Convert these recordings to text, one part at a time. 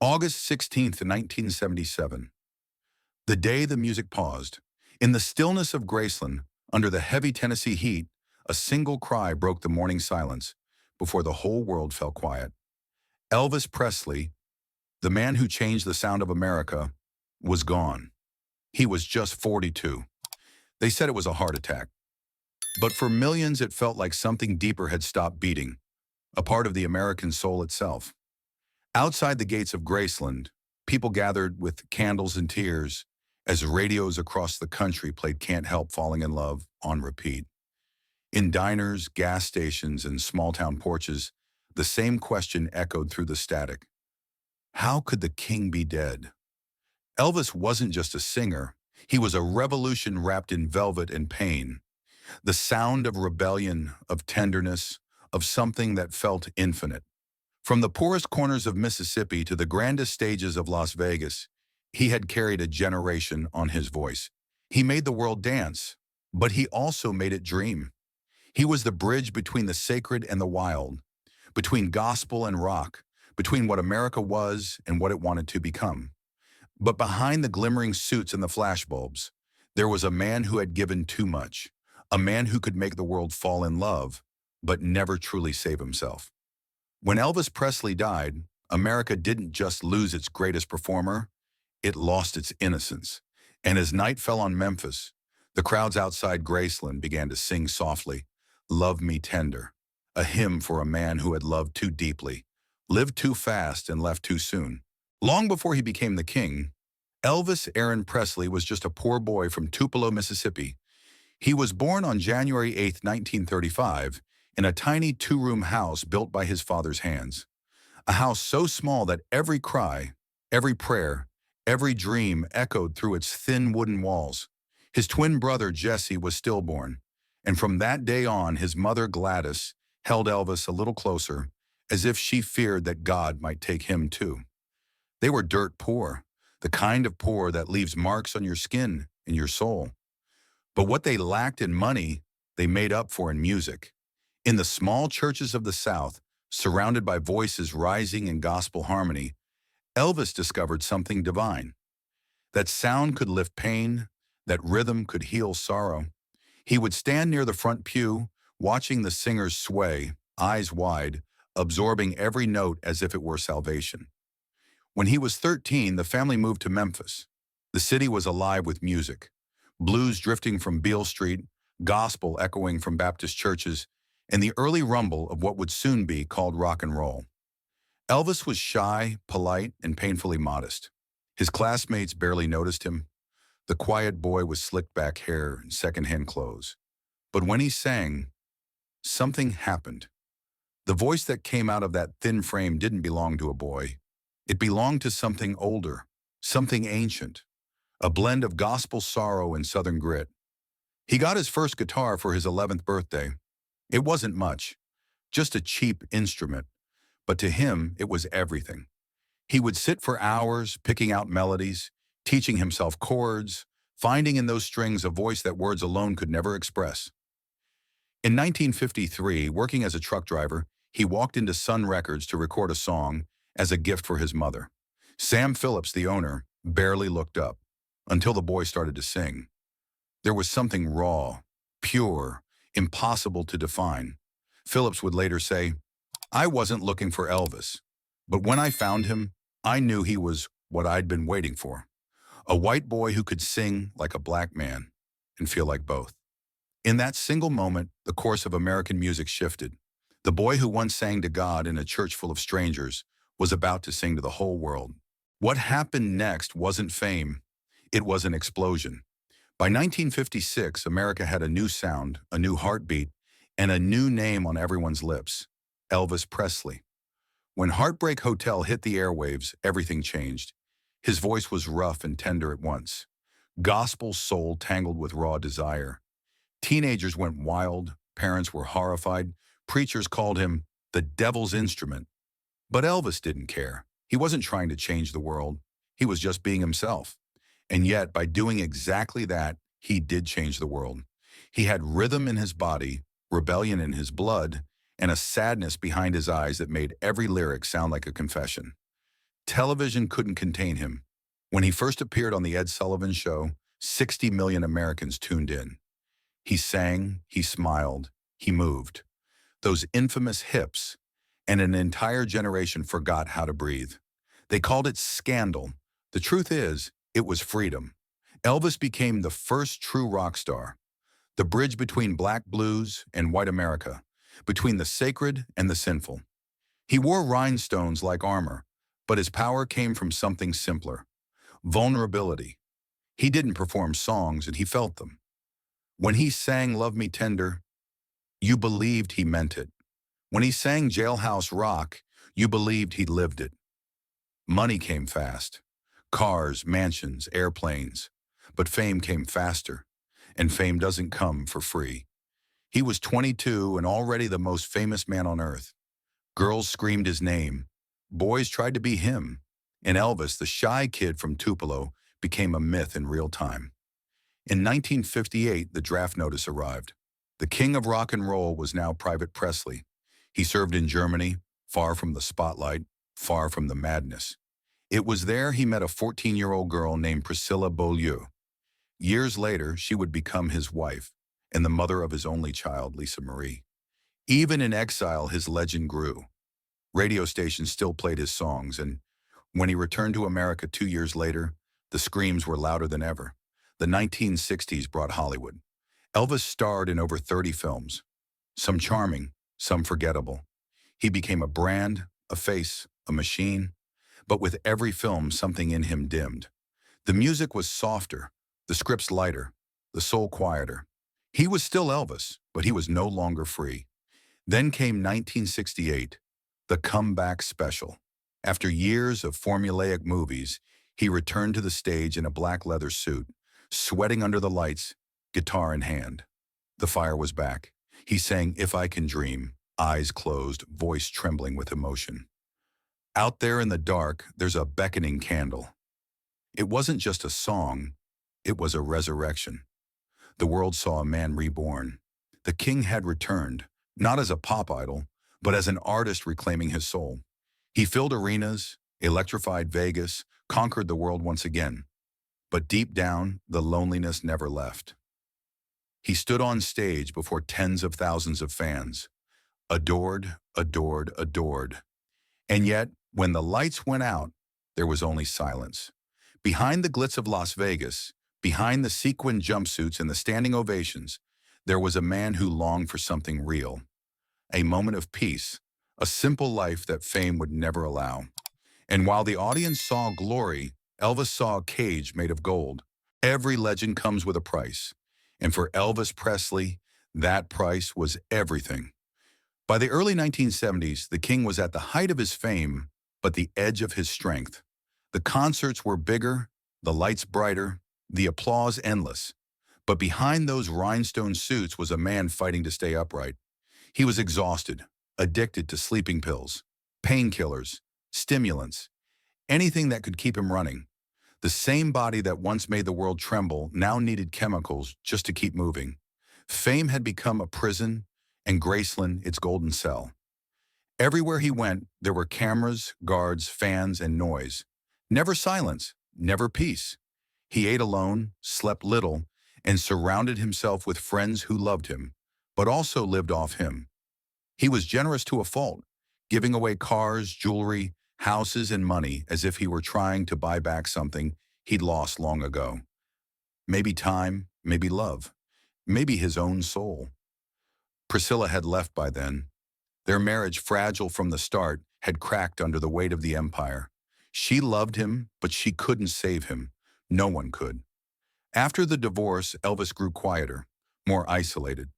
August 16th, 1977. The day the music paused. In the stillness of Graceland, under the heavy Tennessee heat, a single cry broke the morning silence before the whole world fell quiet. Elvis Presley, the man who changed the sound of America, was gone. He was just 42. They said it was a heart attack. But for millions, it felt like something deeper had stopped beating, a part of the American soul itself. Outside the gates of Graceland, people gathered with candles and tears as radios across the country played Can't Help Falling in Love on repeat. In diners, gas stations, and small-town porches, the same question echoed through the static. How could the king be dead? Elvis wasn't just a singer. He was a revolution wrapped in velvet and pain. The sound of rebellion, of tenderness, of something that felt infinite. From the poorest corners of Mississippi to the grandest stages of Las Vegas, he had carried a generation on his voice. He made the world dance, but he also made it dream. He was the bridge between the sacred and the wild, between gospel and rock, between what America was and what it wanted to become. But behind the glimmering suits and the flashbulbs, there was a man who had given too much, a man who could make the world fall in love, but never truly save himself. When Elvis Presley died, America didn't just lose its greatest performer, it lost its innocence. And as night fell on Memphis, the crowds outside Graceland began to sing softly, "Love Me Tender," a hymn for a man who had loved too deeply, lived too fast, and left too soon. Long before he became the king, Elvis Aaron Presley was just a poor boy from Tupelo, Mississippi. He was born on January 8, 1935, in a tiny two-room house built by his father's hands. A house so small that every cry, every prayer, every dream echoed through its thin wooden walls. His twin brother Jesse was stillborn, and from that day on his mother Gladys held Elvis a little closer, as if she feared that God might take him too. They were dirt poor, the kind of poor that leaves marks on your skin and your soul. But what they lacked in money, they made up for in music. In the small churches of the South, surrounded by voices rising in gospel harmony, Elvis discovered something divine. That sound could lift pain, that rhythm could heal sorrow. He would stand near the front pew, watching the singers sway, eyes wide, absorbing every note as if it were salvation. When he was 13, the family moved to Memphis. The city was alive with music, blues drifting from Beale Street, gospel echoing from Baptist churches, and the early rumble of what would soon be called rock and roll. Elvis was shy, polite, and painfully modest. His classmates barely noticed him, the quiet boy with slicked back hair and secondhand clothes. But when he sang, something happened. The voice that came out of that thin frame didn't belong to a boy. It belonged to something older, something ancient, a blend of gospel sorrow and Southern grit. He got his first guitar for his 11th birthday. It wasn't much, just a cheap instrument, but to him it was everything. He would sit for hours picking out melodies, teaching himself chords, finding in those strings a voice that words alone could never express. In 1953, working as a truck driver, he walked into Sun Records to record a song as a gift for his mother. Sam Phillips, the owner, barely looked up until the boy started to sing. There was something raw, pure, impossible to define. Phillips would later say, "I wasn't looking for Elvis, but when I found him, I knew he was what I'd been waiting for. A white boy who could sing like a black man and feel like both." In that single moment, the course of American music shifted. The boy who once sang to God in a church full of strangers was about to sing to the whole world. What happened next wasn't fame, it was an explosion. By 1956, America had a new sound, a new heartbeat, and a new name on everyone's lips: Elvis Presley. When Heartbreak Hotel hit the airwaves, everything changed. His voice was rough and tender at once. Gospel soul tangled with raw desire. Teenagers went wild, parents were horrified, preachers called him the devil's instrument. But Elvis didn't care. He wasn't trying to change the world. He was just being himself. And yet, by doing exactly that, he did change the world. He had rhythm in his body, rebellion in his blood, and a sadness behind his eyes that made every lyric sound like a confession. Television couldn't contain him. When he first appeared on The Ed Sullivan Show, 60 million Americans tuned in. He sang, he smiled, he moved. Those infamous hips, and an entire generation forgot how to breathe. They called it scandal. The truth is, it was freedom. Elvis became the first true rock star, the bridge between black blues and white America, between the sacred and the sinful. He wore rhinestones like armor, but his power came from something simpler: vulnerability. He didn't perform songs, and he felt them. When he sang Love Me Tender, you believed he meant it. When he sang Jailhouse Rock, you believed he lived it. Money came fast. Cars, mansions, airplanes. But fame came faster, and fame doesn't come for free. He was 22 and already the most famous man on earth. Girls screamed his name. Boys tried to be him. And Elvis, the shy kid from Tupelo, became a myth in real time. In 1958, the draft notice arrived. The king of rock and roll was now Private Presley. He served in Germany, far from the spotlight, far from the madness. It was there he met a 14-year-old girl named Priscilla Beaulieu. Years later, she would become his wife and the mother of his only child, Lisa Marie. Even in exile, his legend grew. Radio stations still played his songs, and when he returned to America 2 years later, the screams were louder than ever. The 1960s brought Hollywood. Elvis starred in over 30 films, some charming, some forgettable. He became a brand, a face, a machine, but with every film, something in him dimmed. The music was softer, the scripts lighter, the soul quieter. He was still Elvis, but he was no longer free. Then came 1968, the comeback special. After years of formulaic movies, he returned to the stage in a black leather suit, sweating under the lights, guitar in hand. The fire was back. He sang If I Can Dream, eyes closed, voice trembling with emotion. Out there in the dark, there's a beckoning candle. It wasn't just a song, it was a resurrection. The world saw a man reborn. The king had returned, not as a pop idol, but as an artist reclaiming his soul. He filled arenas, electrified Vegas, conquered the world once again. But deep down, the loneliness never left. He stood on stage before tens of thousands of fans, adored, adored, adored. And yet, when the lights went out, there was only silence. Behind the glitz of Las Vegas, behind the sequined jumpsuits and the standing ovations, there was a man who longed for something real. A moment of peace, a simple life that fame would never allow. And while the audience saw glory, Elvis saw a cage made of gold. Every legend comes with a price. And for Elvis Presley, that price was everything. By the early 1970s, the king was at the height of his fame, but the edge of his strength. The concerts were bigger, the lights brighter, the applause endless. But behind those rhinestone suits was a man fighting to stay upright. He was exhausted, addicted to sleeping pills, painkillers, stimulants, anything that could keep him running. The same body that once made the world tremble now needed chemicals just to keep moving. Fame had become a prison, and Graceland its golden cell. Everywhere he went, there were cameras, guards, fans, and noise. Never silence, never peace. He ate alone, slept little, and surrounded himself with friends who loved him, but also lived off him. He was generous to a fault, giving away cars, jewelry, houses, and money as if he were trying to buy back something he'd lost long ago. Maybe time, maybe love, maybe his own soul. Priscilla had left by then. Their marriage, fragile from the start, had cracked under the weight of the empire. She loved him, but she couldn't save him. No one could. After the divorce, Elvis grew quieter, more isolated.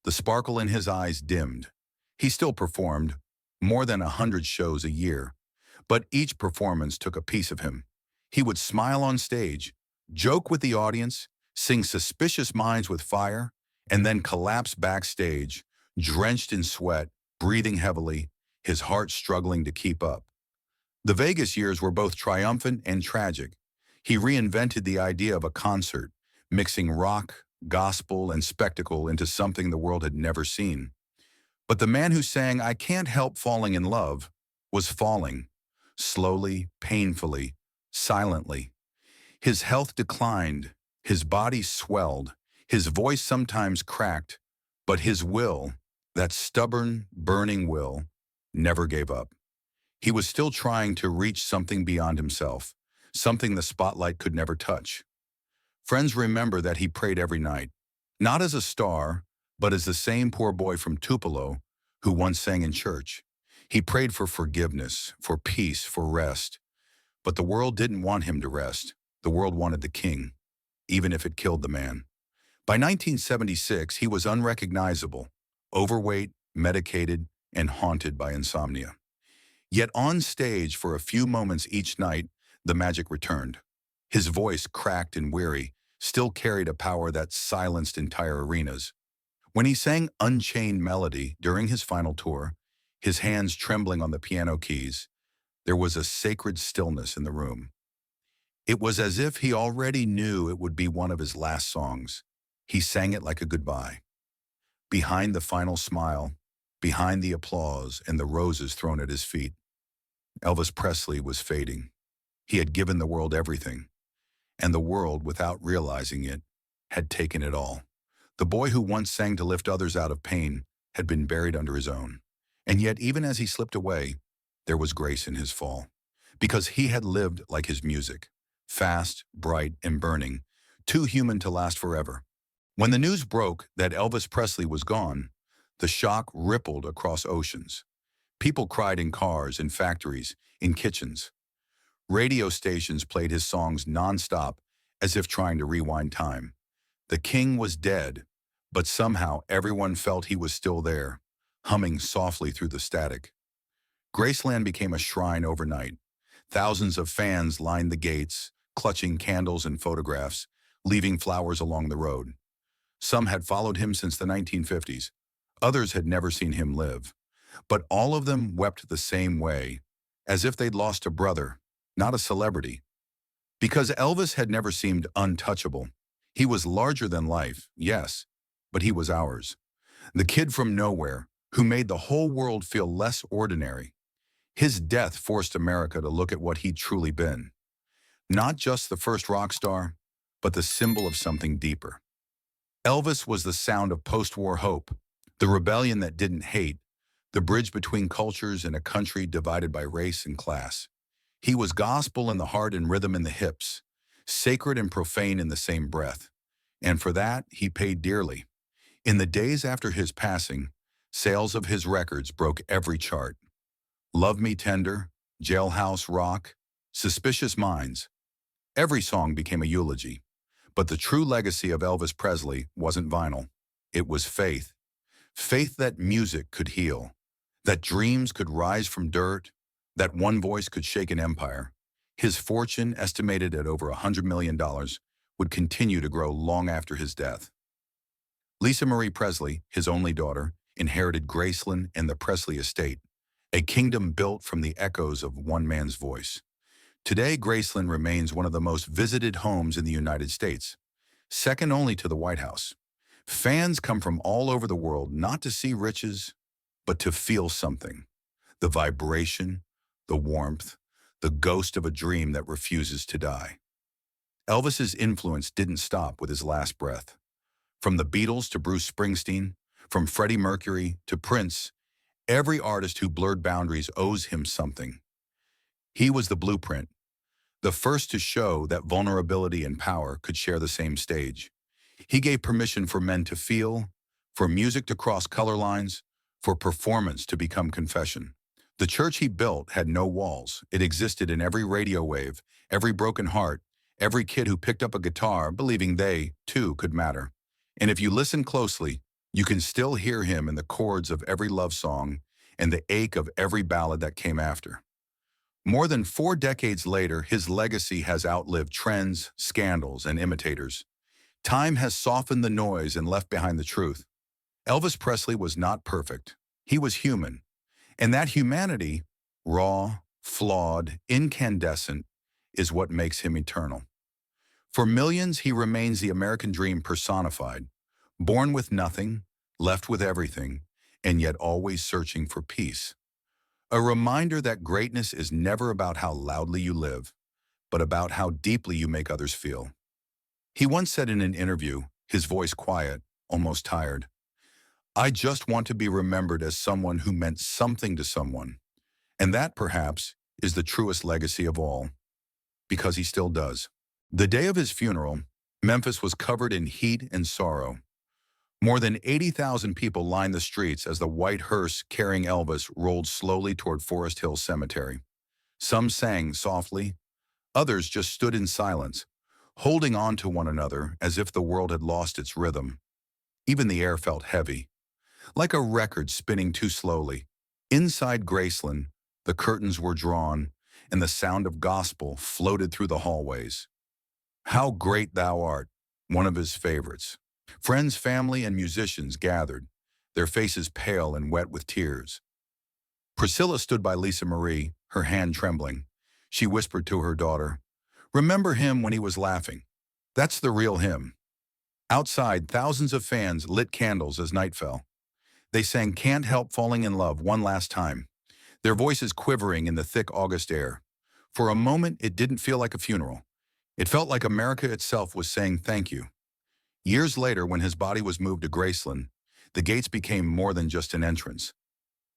The sparkle in his eyes dimmed. He still performed, more than 100 shows a year, but each performance took a piece of him. He would smile on stage, joke with the audience, sing Suspicious Minds with Fire, and then collapse backstage, drenched in sweat, breathing heavily, his heart struggling to keep up. The Vegas years were both triumphant and tragic. He reinvented the idea of a concert, mixing rock, gospel, and spectacle into something the world had never seen. But the man who sang I Can't Help Falling in Love was falling. slowly, painfully, silently. His health declined, his body swelled, his voice sometimes cracked, but his will, that stubborn, burning will, never gave up. He was still trying to reach something beyond himself, something the spotlight could never touch. Friends remember that he prayed every night, not as a star, but as the same poor boy from Tupelo who once sang in church. He prayed for forgiveness, for peace, for rest. But the world didn't want him to rest. The world wanted the king, even if it killed the man. By 1976, he was unrecognizable, overweight, medicated, and haunted by insomnia. Yet on stage for a few moments each night, the magic returned. His voice, cracked and weary, still carried a power that silenced entire arenas. When he sang Unchained Melody during his final tour, his hands trembling on the piano keys, there was a sacred stillness in the room. It was as if he already knew it would be one of his last songs. He sang it like a goodbye. Behind the final smile, behind the applause and the roses thrown at his feet, Elvis Presley was fading. He had given the world everything, and the world, without realizing it, had taken it all. The boy who once sang to lift others out of pain had been buried under his own. And yet, even as he slipped away, there was grace in his fall. Because he had lived like his music, fast, bright, and burning, too human to last forever. When the news broke that Elvis Presley was gone, the shock rippled across oceans. People cried in cars, in factories, in kitchens. Radio stations played his songs nonstop, as if trying to rewind time. The king was dead, but somehow everyone felt he was still there, humming softly through the static. Graceland became a shrine overnight. Thousands of fans lined the gates, clutching candles and photographs, leaving flowers along the road. Some had followed him since the 1950s. Others had never seen him live. But all of them wept the same way, as if they'd lost a brother, not a celebrity. Because Elvis had never seemed untouchable. He was larger than life, yes, but he was ours. The kid from nowhere, who made the whole world feel less ordinary. His death forced America to look at what he'd truly been. Not just the first rock star, but the symbol of something deeper. Elvis was the sound of post-war hope, the rebellion that didn't hate, the bridge between cultures in a country divided by race and class. He was gospel in the heart and rhythm in the hips, sacred and profane in the same breath. And for that, he paid dearly. In the days after his passing, sales of his records broke every chart. Love Me Tender, Jailhouse Rock, Suspicious Minds. Every song became a eulogy. But the true legacy of Elvis Presley wasn't vinyl. It was faith. Faith that music could heal, that dreams could rise from dirt, that one voice could shake an empire. His fortune, estimated at over $100 million, would continue to grow long after his death. Lisa Marie Presley, his only daughter, inherited Graceland and the Presley estate, a kingdom built from the echoes of one man's voice. Today, Graceland remains one of the most visited homes in the United States, second only to the White House. Fans come from all over the world not to see riches, but to feel something. The vibration, the warmth, the ghost of a dream that refuses to die. Elvis's influence didn't stop with his last breath. From the Beatles to Bruce Springsteen, from Freddie Mercury to Prince, every artist who blurred boundaries owes him something. He was the blueprint, the first to show that vulnerability and power could share the same stage. He gave permission for men to feel, for music to cross color lines, for performance to become confession. The church he built had no walls. It existed in every radio wave, every broken heart, every kid who picked up a guitar believing they, too, could matter. And if you listen closely, you can still hear him in the chords of every love song and the ache of every ballad that came after. More than 4 decades later, his legacy has outlived trends, scandals, and imitators. Time has softened the noise and left behind the truth. Elvis Presley was not perfect. He was human. And that humanity, raw, flawed, incandescent, is what makes him eternal. For millions, he remains the American dream personified, born with nothing, left with everything, and yet always searching for peace. A reminder that greatness is never about how loudly you live, but about how deeply you make others feel. He once said in an interview, his voice quiet, almost tired, "I just want to be remembered as someone who meant something to someone." And that, perhaps, is the truest legacy of all, because he still does. The day of his funeral, Memphis was covered in heat and sorrow. More than 80,000 people lined the streets as the white hearse carrying Elvis rolled slowly toward Forest Hill Cemetery. Some sang softly, others just stood in silence, holding on to one another as if the world had lost its rhythm. Even the air felt heavy, like a record spinning too slowly. Inside Graceland, the curtains were drawn, and the sound of gospel floated through the hallways. "How Great Thou Art," one of his favorites. Friends, family, and musicians gathered, their faces pale and wet with tears. Priscilla stood by Lisa Marie, her hand trembling. She whispered to her daughter, "Remember him when he was laughing. That's the real him." Outside, thousands of fans lit candles as night fell. They sang "Can't Help Falling in Love" one last time, their voices quivering in the thick August air. For a moment, it didn't feel like a funeral. It felt like America itself was saying thank you. Years later, when his body was moved to Graceland, the gates became more than just an entrance.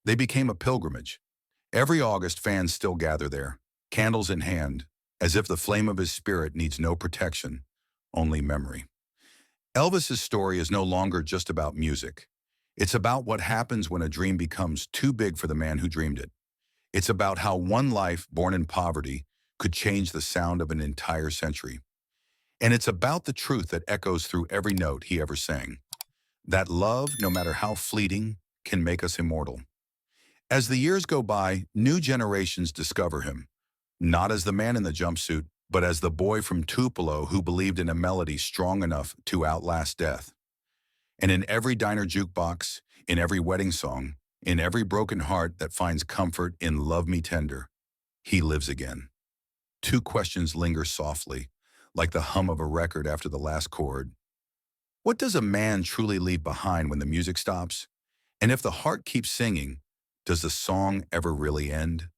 They became a pilgrimage. Every August, fans still gather there, candles in hand, as if the flame of his spirit needs no protection, only memory. Elvis's story is no longer just about music. It's about what happens when a dream becomes too big for the man who dreamed it. It's about how one life born in poverty could change the sound of an entire century. And it's about the truth that echoes through every note he ever sang. That love, no matter how fleeting, can make us immortal. As the years go by, new generations discover him, not as the man in the jumpsuit, but as the boy from Tupelo who believed in a melody strong enough to outlast death. And in every diner jukebox, in every wedding song, in every broken heart that finds comfort in "Love Me Tender," he lives again. Two questions linger softly, like the hum of a record after the last chord. What does a man truly leave behind when the music stops? And if the heart keeps singing, does the song ever really end?